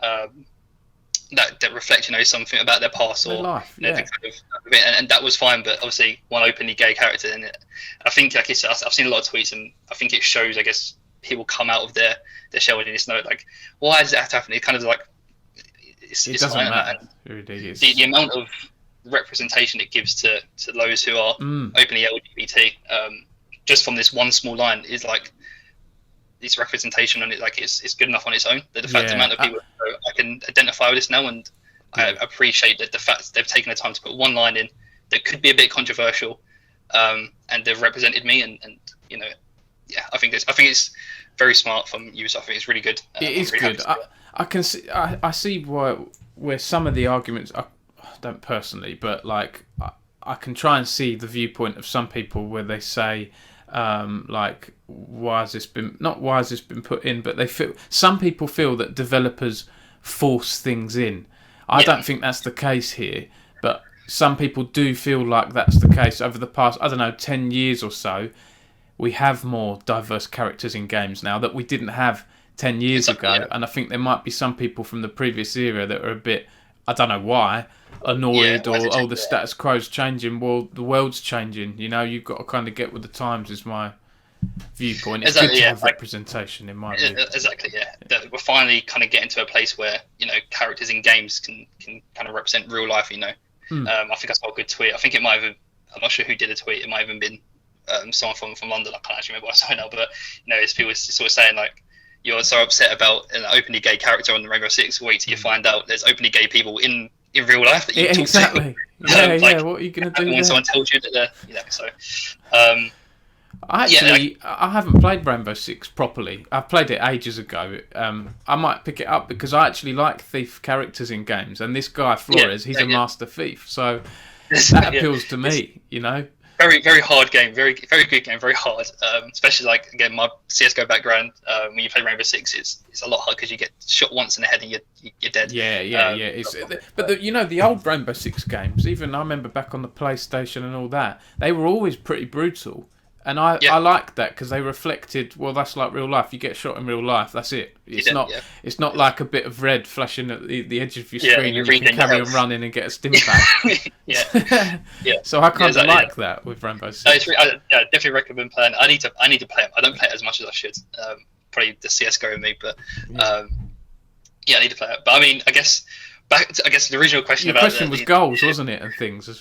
that reflect, you know, something about their past or their life, and that was fine. But obviously, one openly gay character in it. I think, like I've seen a lot of tweets, and I think it shows, I guess, people come out of their shell and just know, like, why does that have to happen? It kind of like it doesn't matter. The amount of representation it gives to those who are openly LGBT, just from this one small line, is like this representation, and it's good enough on its own. The fact the amount of people I can identify with this now, and I appreciate that the fact they've taken the time to put one line in that could be a bit controversial, and they've represented me, and you know, I think it's very smart from you. So I think it's really good. It is really good. I can see. I see where some of the arguments. I don't personally, but like I can try and see the viewpoint of some people where they say, like, why has this been put in? But some people feel that developers force things in. I don't think that's the case here, but some people do feel like that's the case. Over the past, 10 years or so, we have more diverse characters in games now that we didn't have 10 years Exactly, ago. yeah. And I think there might be some people from the previous era that are a bit, I don't know why, annoyed why is it or, oh, the changing? status quo's changing. Well, the world's changing. You know, you've got to kind of get with the times, is my viewpoint. It's good Exactly, to yeah. have representation, in my view. Exactly, yeah. That we're finally kind of getting to a place where, you know, characters in games can kind of represent real life. You know, I think I saw a good tweet. I think it might have. I'm not sure who did a tweet. It might have even been someone from London. I can't actually remember what I saw now, but you know, it's people sort of saying like, you're so upset about an openly gay character on the Rainbow Six. Wait till you find out there's openly gay people in real life that you talk Exactly. to. Yeah, Like, what are you going to do when there? someone tells you that they're, you know, so. I haven't played Rainbow Six properly. I played it ages ago. I might pick it up because I actually like thief characters in games, and this guy Flores, he's a master thief, so that appeals to me. You know, very very hard game, very good game, very hard. Especially like again my CS:GO background. When you play Rainbow Six, it's a lot hard because you get shot once in the head and you're dead. Yeah. But you know, the old Rainbow Six games, even I remember back on the PlayStation and all that, they were always pretty brutal. And I liked that because they reflected, well, that's like real life. You get shot in real life, that's it. It's not like a bit of red flashing at the edge of your screen and you can carry on running and get a stim pack. yeah. So I kind of like that with Rainbow Six. I definitely recommend playing. I need to play it. I don't play it as much as I should. Probably the CS:GO in me, but I need to play it. But I mean, I guess the original question Your question was goals, wasn't it, and things. I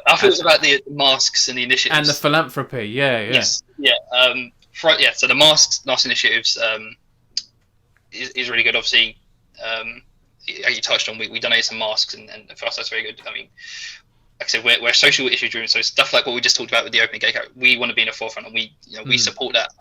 thought it was about the masks and the initiatives and the philanthropy. Yes. So the masks initiatives is really good. Obviously, you touched on we donate some masks, and for us that's very good. I mean, like I said, we're social issue driven, so stuff like what we just talked about with the openly gay character, we want to be in the forefront, and we support that.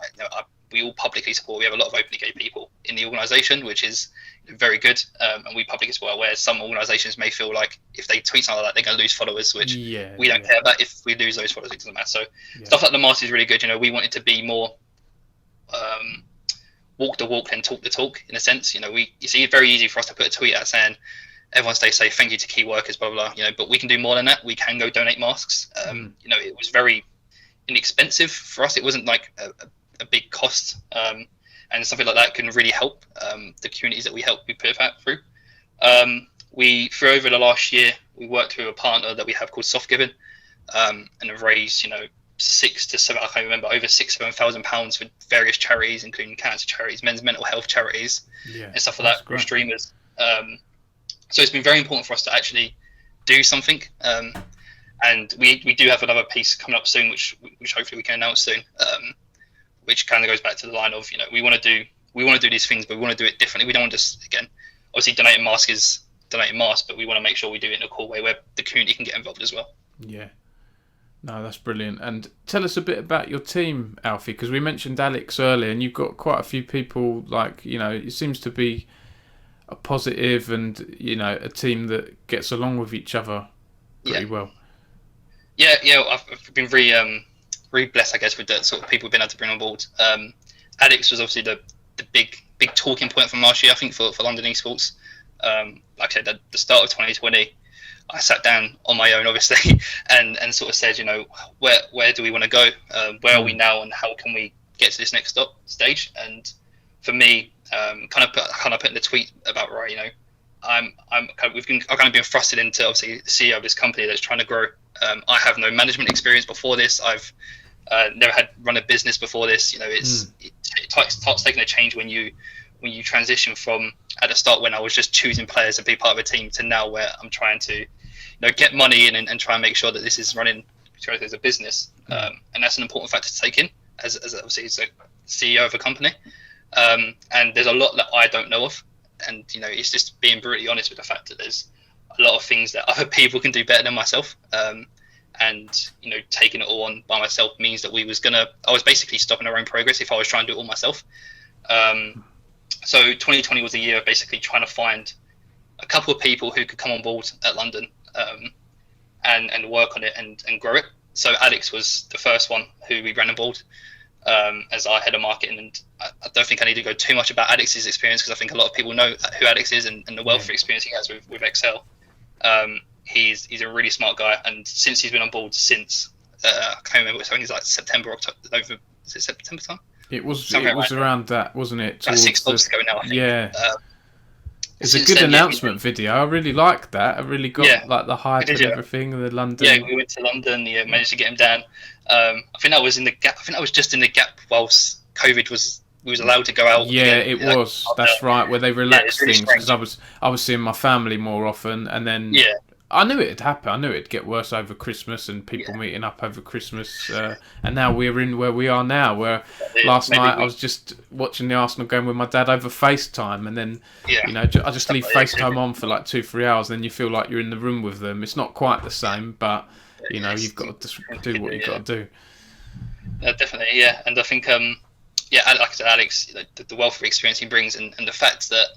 We all publicly support. We have a lot of openly gay people in the organisation, which is very good, and we publicly support. Where some organisations may feel like if they tweet something like that, they're going to lose followers, which we don't care about. If we lose those followers, it doesn't matter. So stuff like the mask is really good. You know, we want it to be more walk the walk and talk the talk in a sense. You know, it's very easy for us to put a tweet out saying everyone stay safe, thank you to key workers, blah blah blah. You know, but we can do more than that. We can go donate masks. You know, it was very inexpensive for us. It wasn't like a big cost, and something like that can really help the communities that we put that through. For over the last year, we worked with a partner that we have called Soft Giving, and have raised, you know, over £6,000-7,000 for various charities, including cancer charities, men's mental health charities, and stuff like that, with streamers. So it's been very important for us to actually do something. And we do have another piece coming up soon, which hopefully we can announce soon. Which kind of goes back to the line of, you know, we want to do these things, but we want to do it differently. We don't want to just, again, obviously donating masks, but we want to make sure we do it in a cool way where the community can get involved as well. Yeah. No, that's brilliant. And tell us a bit about your team, Alfie, because we mentioned Alex earlier, and you've got quite a few people, like, you know, it seems to be a positive and, you know, a team that gets along with each other pretty well. Yeah, I've been very blessed, I guess, with the sort of people we've been able to bring on board. Alex was obviously the big talking point from last year, I think, for London Esports. Like I said, at the start of 2020, I sat down on my own, obviously, and sort of said, you know, where do we want to go? Where are we now, and how can we get to this next stage? And for me, kind of put in the tweet about, right, you know, I've kind of been thrusted into, obviously, the CEO of this company that's trying to grow. I have no management experience before this. I've never had run a business before this. You know, it starts taking a change when you transition from at the start when I was just choosing players to be part of a team to now where I'm trying to, you know, get money in and try and make sure that this is running as a business. And that's an important factor to take in as obviously as a CEO of a company. And there's a lot that I don't know of, and you know, it's just being brutally honest with the fact that there's a lot of things that other people can do better than myself. And you know, taking it all on by myself means that I was basically stopping our own progress if I was trying to do it all myself. So 2020 was a year of basically trying to find a couple of people who could come on board at London and work on it and grow it. So Alex was the first one who we ran on board as our head of marketing. And I don't think I need to go too much about Alex's experience because I think a lot of people know who Alex is and the wealth of experience he has with Excel. He's a really smart guy, and since he's been on board I can't remember, I think it's like September, October, November, is it September time? It was Somewhere around that, wasn't it? about 6 months ago now, I think. Yeah. It's a Since good then, announcement video. I really liked that. I really got like the hype and everything. The London. Yeah, we went to London. Yeah, managed to get him down. I think that was in the gap. I think that was just in the gap whilst COVID was. We was allowed to go out. Yeah, again, it was. That's right. Where they relaxed really things because I was seeing my family more often, and then I knew it'd happen. I knew it'd get worse over Christmas and people meeting up over Christmas. And now we're in where we are now. Where last night I was just watching the Arsenal game with my dad over FaceTime, and then you know I just leave FaceTime on for like 2-3 hours. Then you feel like you're in the room with them. It's not quite the same, but you know you've got to do what you've got to do. Definitely, yeah. And I think like I said, Alex, the wealth of experience he brings, and the fact that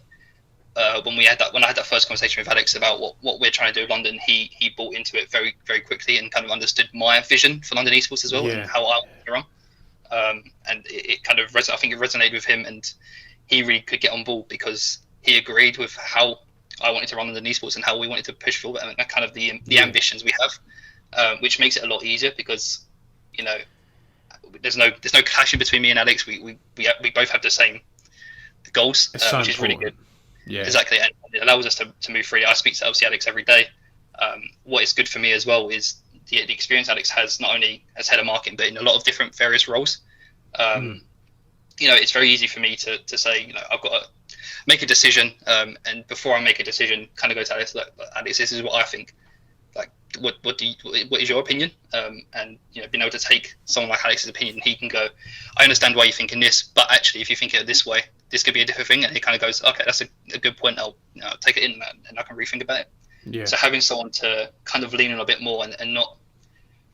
when I had that first conversation with Alex about what we're trying to do in London, he bought into it very, very quickly and kind of understood my vision for London Esports as well, and how I want to run. And it kind of I think it resonated with him, and he really could get on board because he agreed with how I wanted to run London Esports and how we wanted to push forward, and kind of the ambitions we have, which makes it a lot easier because you know. There's no clashing between me and Alex. We both have the same goals, which is really good. Yeah, exactly, and it allows us to move freely. I speak to obviously Alex every day. What is good for me as well is the experience Alex has not only as head of marketing, but in a lot of different various roles. You know, it's very easy for me to say, you know, I've got to make a decision, and before I make a decision, kind of go to Alex, look, Alex, this is what I think. Like, what is your opinion? And you know, being able to take someone like Alex's opinion, he can go, I understand why you're thinking this, but actually, if you think it this way, this could be a different thing. And he kind of goes, okay, that's a good point. I'll take it in and I can rethink about it. Yeah. So having someone to kind of lean on a bit more and not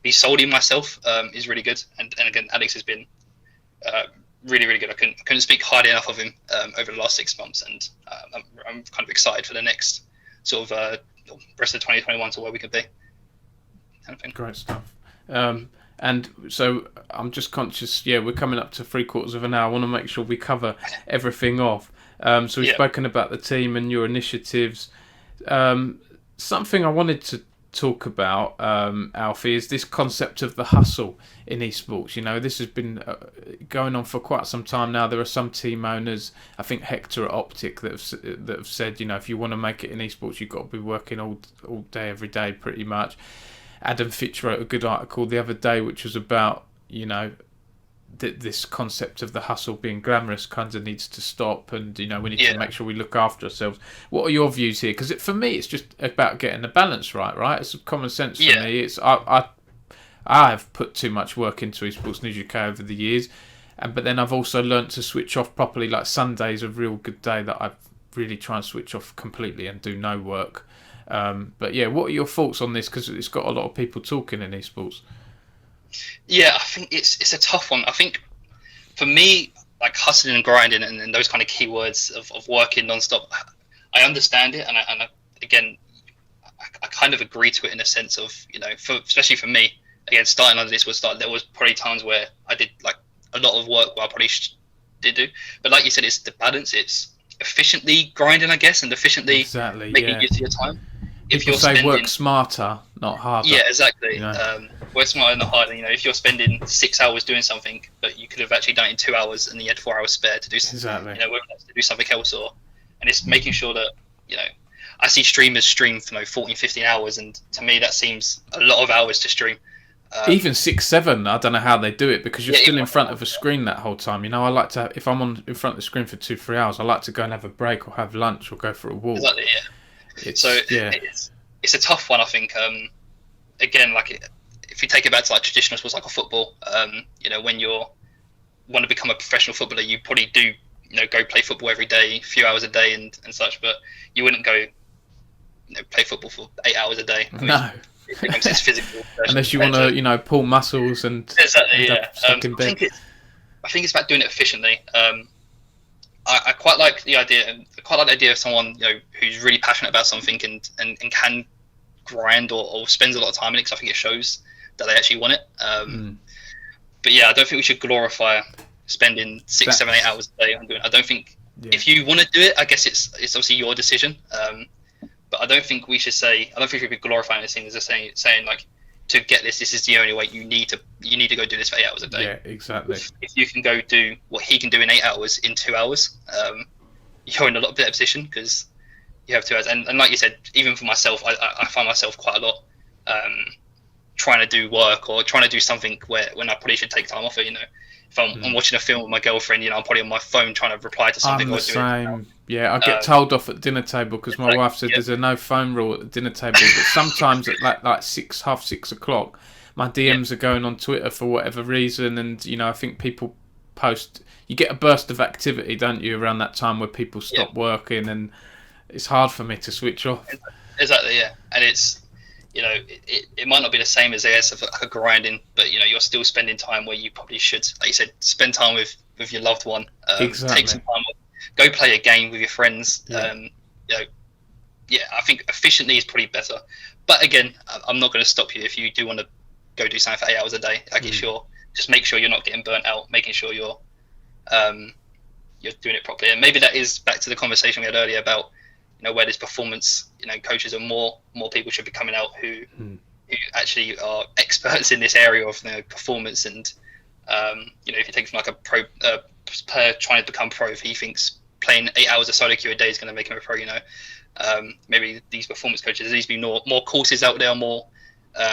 be solely myself is really good. And again, Alex has been really, really good. I couldn't speak highly enough of him over the last 6 months, and I'm kind of excited for the next sort of rest of 2021 to where we could be. Great stuff. And so I'm just conscious, we're coming up to 3/4 of an hour. I want to make sure we cover everything off. So we've spoken about the team and your initiatives. Something I wanted to talk about, Alfie, is this concept of the hustle in esports. You know, this has been going on for quite some time now. There are some team owners, I think Hector at Optic, that have said, you know, if you want to make it in esports, you've got to be working all day, every day, pretty much. Adam Fitch wrote a good article the other day, which was about, you know, this concept of the hustle being glamorous kind of needs to stop, and you know we need to make sure we look after ourselves. What are your views here? Because for me, it's just about getting the balance right. It's common sense for me. It's I have put too much work into Esports News UK over the years, but then I've also learnt to switch off properly. Like Sunday's a real good day that I really try and switch off completely and do no work. But yeah, what are your thoughts on this? Because it's got a lot of people talking in esports. Yeah, I think it's a tough one. I think for me, like hustling and grinding and those kind of keywords of working non-stop, I understand it, and I kind of agree to it in a sense of, you know, especially for me, again, starting under this there was probably times where I did like a lot of work where I probably did do, but like you said, it's the balance. It's efficiently grinding, I guess, and efficiently making use of your time. If you're say work smarter, not harder. Yeah, exactly. You know? Work smarter, not harder. You know, if you're spending 6 hours doing something, but you could have actually done it in 2 hours, and you had 4 hours spare to do something. Exactly. You know, whether that's to do something else and it's making sure that, you know, I see streamers stream for 14, 15 hours, and to me that seems a lot of hours to stream. Even 6, 7, I don't know how they do it, because you're still in front of a screen that whole time. You know, I like to, if I'm in front of the screen for 2-3 hours, I like to go and have a break or have lunch or go for a walk. Exactly, yeah. It's a tough one, I think. Again, like if you take it back to like traditional sports like a football, you know, when you want to become a professional footballer, you probably do, you know, go play football every day, a few hours a day and such, but you wouldn't go, you know, play football for 8 hours a day. No. It's physical. Unless you want to, you know, pull muscles and exactly, stuck in bed. I think it's about doing it efficiently. I quite like the idea. I quite like the idea of someone, you know, who's really passionate about something and can grind or spends a lot of time in it, because I think it shows that they actually want it. But yeah, I don't think we should glorify spending 6, 7, 8 hours a day on doing it. I don't think if you want to do it, I guess it's obviously your decision. But I don't think we should say. I don't think we should be glorifying this thing as saying like, to get this is the only way. You need to go do this for 8 hours a day. Yeah, exactly. If you can go do what he can do in 8 hours in 2 hours, you're in a lot better position, because you have 2 hours. And like you said, even for myself, I find myself quite a lot trying to do work or trying to do something when I probably should take time off it. If I'm watching a film with my girlfriend, I'm probably on my phone trying to reply to something. I'm the same. Yeah, I get told off at dinner table because my wife said there's a no phone rule at the dinner table. But sometimes at like half 6 o'clock, my DMs are going on Twitter for whatever reason, and I think people post. You get a burst of activity, don't you, around that time where people stop working, and it's hard for me to switch off. Exactly, yeah, and it's. It might not be the same as a grinding, but you're still spending time where you probably should, like you said, spend time with your loved one. Exactly. Take some time off, go play a game with your friends. I think efficiently is probably better. But again, I'm not going to stop you if you do want to go do something for 8 hours a day. Just make sure you're not getting burnt out, making sure you're doing it properly. And maybe that is back to the conversation we had earlier about where this performance, coaches are more people should be coming out who actually are experts in this area of performance. And if you take from like a pro player trying to become pro, if he thinks playing 8 hours of solo queue a day is going to make him a pro, maybe these performance coaches, there needs to be more courses out there, more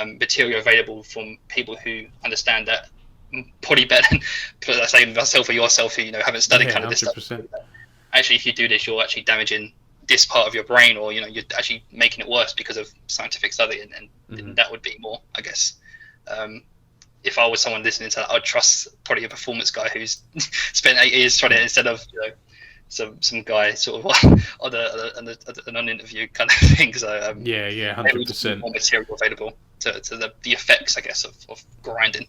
material available from people who understand that probably better than, let's say, myself or yourself, who haven't studied kind of this 100%. stuff. Actually, if you do this, you're actually damaging this part of your brain, or you're actually making it worse because of scientific study, and that would be more, I guess. If I was someone listening to that, I'd trust probably a performance guy who's spent 8 years trying it, instead of some guy sort of on an interview kind of thing. So 100%. More material available to the effects, I guess, of grinding.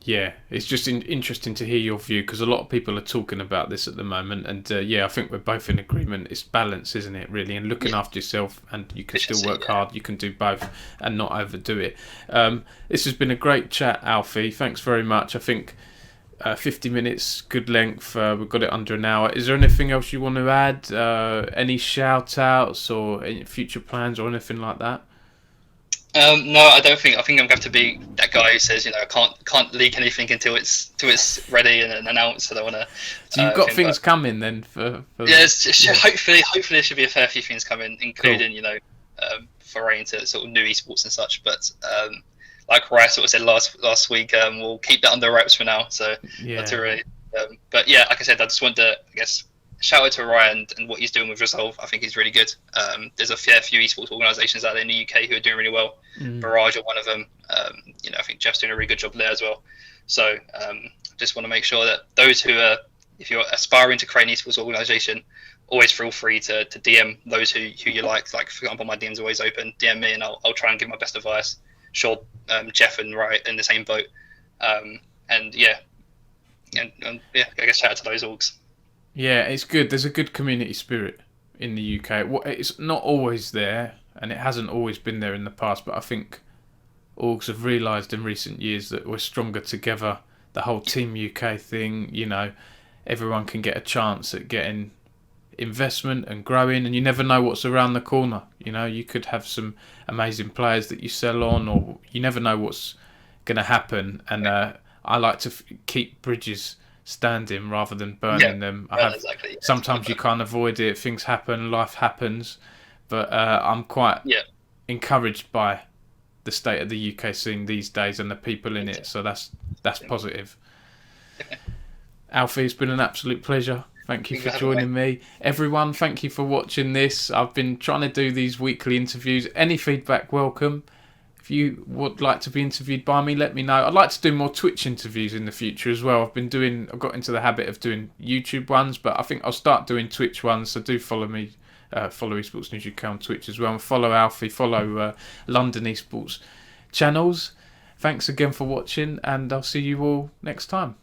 Yeah, it's just interesting to hear your view, because a lot of people are talking about this at the moment, and I think we're both in agreement. It's balance, isn't it, really, and looking after yourself, and you can still work hard. You can do both and not overdo it. This has been a great chat, Alfie. Thanks very much. I think 50 minutes, good length. We've got it under an hour. Is there anything else you want to add? Any shout outs or any future plans or anything like that? No, I don't think. I think I'm going to be that guy who says, I can't leak anything until it's ready and announced. I don't want to. So you've got things coming then for hopefully there should be a fair few things coming, including foray into sort of new esports and such. But like Ryan sort of said last week, we'll keep that under wraps for now. So that's really. But yeah, like I said, I just want to, I guess, shout out to Ryan and what he's doing with Resolve. I think he's really good. There's a fair few esports organisations out there in the UK who are doing really well. Barrage are one of them. I think Jeff's doing a really good job there as well. So just want to make sure that those who are, if you're aspiring to create an esports organisation, always feel free to DM those who you like. Like, for example, my DM's always open. DM me and I'll try and give my best advice. Sure, Jeff and Wright in the same boat. I guess shout out to those orgs. Yeah, it's good. There's a good community spirit in the UK. It's not always there, and it hasn't always been there in the past, but I think orgs have realised in recent years that we're stronger together. The whole Team UK thing, everyone can get a chance at getting investment and growing, and you never know what's around the corner. You could have some amazing players that you sell on, or you never know what's going to happen, and I like to keep bridges standing rather than burning them. Sometimes you can't avoid it. Things happen, life happens, but I'm quite encouraged by the state of the UK scene these days and the people in it. So that's positive. Alfie, it's been an absolute pleasure. Thank you for joining me. Everyone, thank you for watching this. I've been trying to do these weekly interviews. Any feedback, welcome. If you would like to be interviewed by me, let me know. I'd like to do more Twitch interviews in the future as well. I've got into the habit of doing YouTube ones, but I think I'll start doing Twitch ones. So do follow me, follow Esports News UK on Twitch as well, and follow Alfie, follow London Esports channels. Thanks again for watching, and I'll see you all next time.